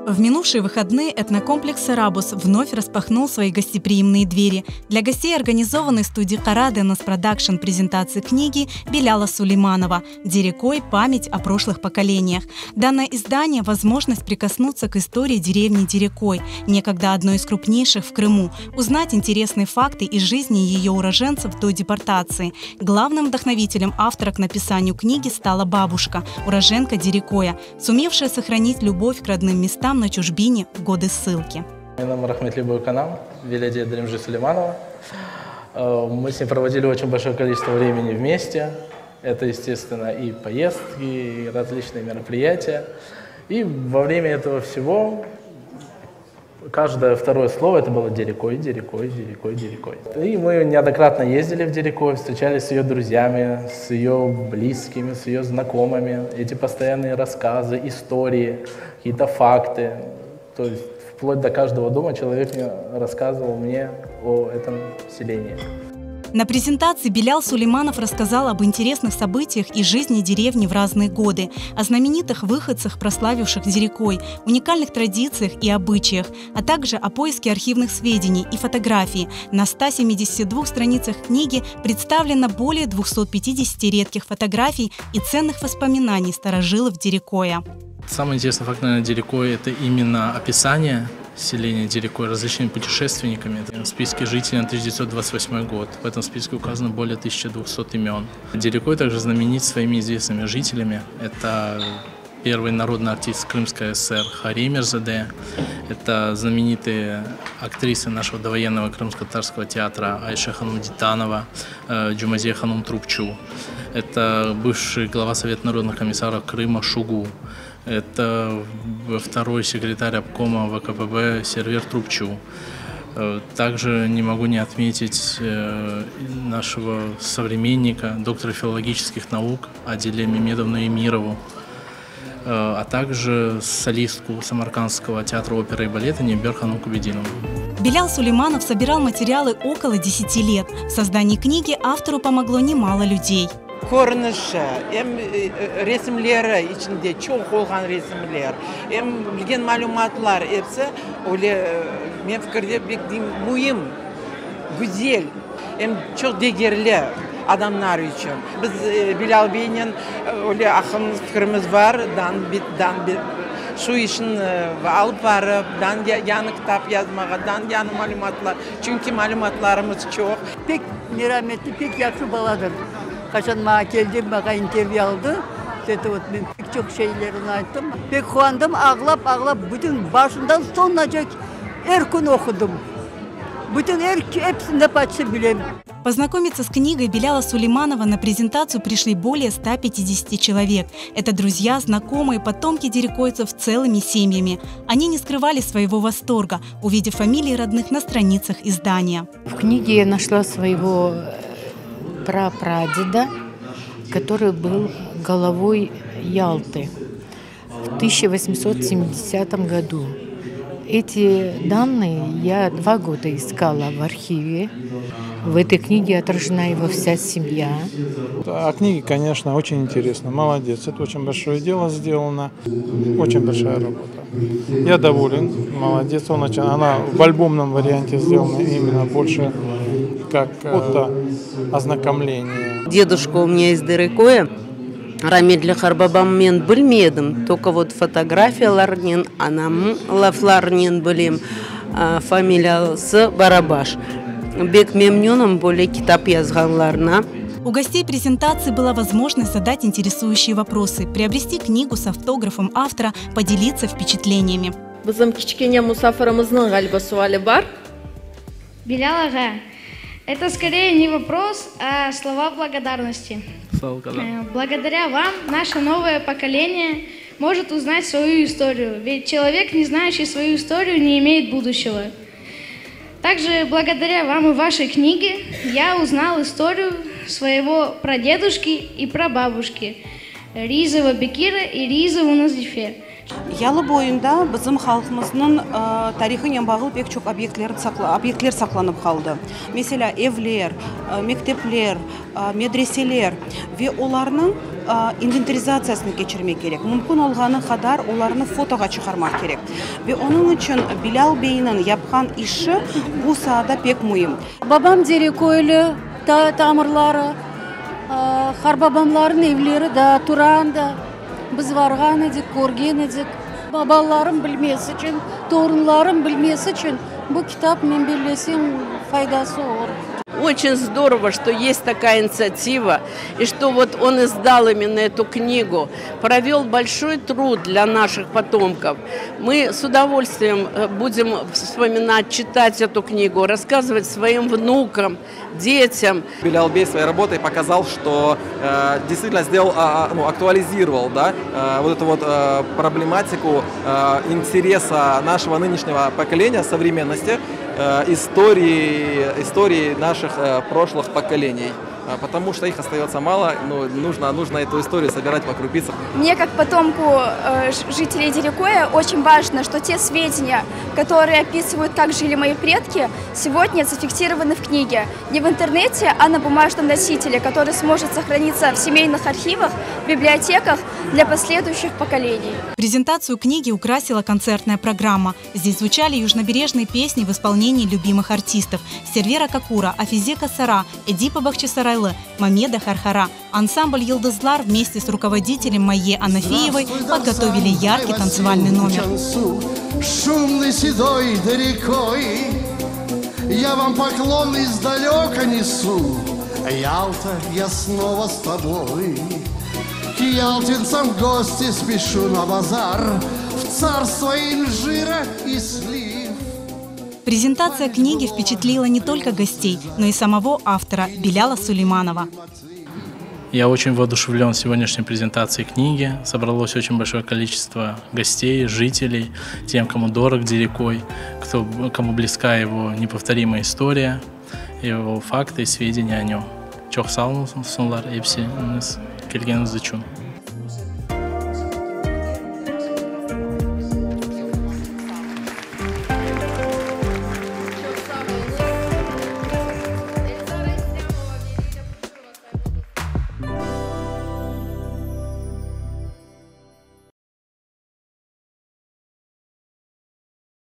В минувшие выходные этнокомплекс «Сарабус» вновь распахнул свои гостеприимные двери. Для гостей организованной студии «Кара Денос Продакшн» презентации книги Беляла Сулейманова «Дерекой. Память о прошлых поколениях». Данное издание – возможность прикоснуться к истории деревни Дерекой, некогда одной из крупнейших в Крыму, узнать интересные факты из жизни ее уроженцев до депортации. Главным вдохновителем автора к написанию книги стала бабушка, уроженка Дерекоя, сумевшая сохранить любовь к родным местам на чужбине в годы ссылки. Нам рахметли Буйканам, Беляде Дремжи Сулейманова. Мы с ней проводили очень большое количество времени вместе. Это, естественно, и поездки, и различные мероприятия. И во время этого всего каждое второе слово это было «Дерекой, Дерекой, Дерекой, Дерекой». И мы неоднократно ездили в Дерекой, встречались с ее друзьями, с ее близкими, с ее знакомыми. Эти постоянные рассказы, истории, какие-то факты. То есть вплоть до каждого дома человек рассказывал мне о этом селении. На презентации Белял Сулейманов рассказал об интересных событиях и жизни деревни в разные годы, о знаменитых выходцах, прославивших Дерекой, уникальных традициях и обычаях, а также о поиске архивных сведений и фотографий. На 172 страницах книги представлено более 250 редких фотографий и ценных воспоминаний старожилов Дерекоя. Самый интересный факт, наверное, Дерекой – это именно описание селения Дерекой различными путешественниками. В списке жителей на 1928 год. В этом списке указано более 1200 имен. Дерекой также знаменит своими известными жителями. Это первый народный артист Крымской ССР Хари Мирзаде. Это знаменитые актрисы нашего довоенного крымско-татарского театра Айша Ханум Дитанова, Джумазия Ханум Трубчу. Это бывший глава Совета народных комиссаров Крыма Шугу. Это второй секретарь обкома ВКПБ Сервер Трубчу. Также не могу не отметить нашего современника, доктора филологических наук Аделе Мемедовну Эмирову, а также солистку Самаркандского театра оперы и балета Небер Ханум Кубединову. Белял Сулейманов собирал материалы около 10 лет. В создании книги автору помогло немало людей. Көрініші, ресімлері ішінде чоң қолған ресімлер, білген мәлуматлар епсі, мен пікірде мұйым, güzel, çok дегерлі адамдар үшін. Біз Белял бейнен ақын пікіріміз бар, şu işin alıp varıp, yanı kitap yazmağa, yanı malumatlar. Çünkü malumatlarımız çok. Pek merhametli, pek yakşı baladır. Kaçan bana geldi, bana interview aldı. Ben pek çok şeylerini ayttım. Pek kuandım, ağlap, bütün başından sonunacak her gün okudum. Bütün hepsinde почти bilem. Познакомиться с книгой Беляла Сулейманова на презентацию пришли более 150 человек. Это друзья, знакомые, потомки дерекойцев целыми семьями. Они не скрывали своего восторга, увидев фамилии родных на страницах издания. В книге я нашла своего прапрадеда, который был головой Ялты в 1870 году. Эти данные я 2 года искала в архиве. В этой книге отражена его вся семья. О книге, конечно, очень интересно. Молодец. Это очень большое дело сделано. Очень большая работа. Я доволен. Молодец. Она в альбомном варианте сделана именно больше как ознакомление. Дедушка у меня из Дерекоя. Рамедли Харбабам мен білмедім. Только вот фотографияларнен, анам лафларнен білем, фамилиясы Барабаш. Бек Мемнюном более китап язганларна. У гостей презентации была возможность задать интересующие вопросы, приобрести книгу с автографом автора, поделиться впечатлениями. Bizim kichkina musafirimizni g'alba savoli bor. Белял ага, это скорее не вопрос, а слова благодарности. Благодаря вам наше новое поколение может узнать свою историю, ведь человек, не знающий свою историю, не имеет будущего. Также благодаря вам и вашей книге я узнал историю своего прадедушки и прабабушки Ризова Бекира и Ризову Назифе, Ялы бойында bizim халқымыздың тарихы янбағыл бек çok объектлер сақланып қалды. Mesela evler, мектеплер, медреселер ve оларның инвентаризациясын geçirmek керек. Мүмкін olğanı kadar оларны фотоға шығармақ керек. Ve onun için Bilal Bey'in yapқан işi bu sahada pek mühim. Babam Derekoylu тамырлары, қарбабамлардың evleri de, Turan da. Biz vargan edik, көрген edік. Babalarım bilmesi için, torunlarım bilmesi için bu kitap men bilesem faydası olur. Очень здорово, что есть такая инициатива, и что вот он издал именно эту книгу, провел большой труд для наших потомков. Мы с удовольствием будем вспоминать, читать эту книгу, рассказывать своим внукам, детям. Билял Бей своей работой показал, что действительно актуализировал, да, вот эту вот проблематику интереса нашего нынешнего поколения, современности, истории наших прошлых поколений. Потому что их остается мало, но нужно эту историю собирать по крупицам. Мне, как потомку жителей Дерекоя, очень важно, что те сведения, которые описывают, как жили мои предки, сегодня зафиксированы в книге. Не в интернете, а на бумажном носителе, который сможет сохраниться в семейных архивах, в библиотеках для последующих поколений. Презентацию книги украсила концертная программа. Здесь звучали южнобережные песни в исполнении любимых артистов: Сервера Какура, Афизе Касара, Эдипа Бахчисарай, Мамеда Хархара. Ансамбль «Йылдызлар» вместе с руководителем Майе Анафиевой подготовили яркий танцевальный номер. Шумный седой рекой, я вам поклон издалека несу. Ялта, я снова с тобой. К ялтинцам в гости спешу на базар, в царство инжира и слив. Презентация книги впечатлила не только гостей, но и самого автора Биляла Сулейманова. Я очень воодушевлен сегодняшней презентацией книги. Собралось очень большое количество гостей, жителей, тем, кому дорог Дерекой, кому близка его неповторимая история, его факты и сведения о нем. Çok sağ olun, эпси келгеніңіз үшін.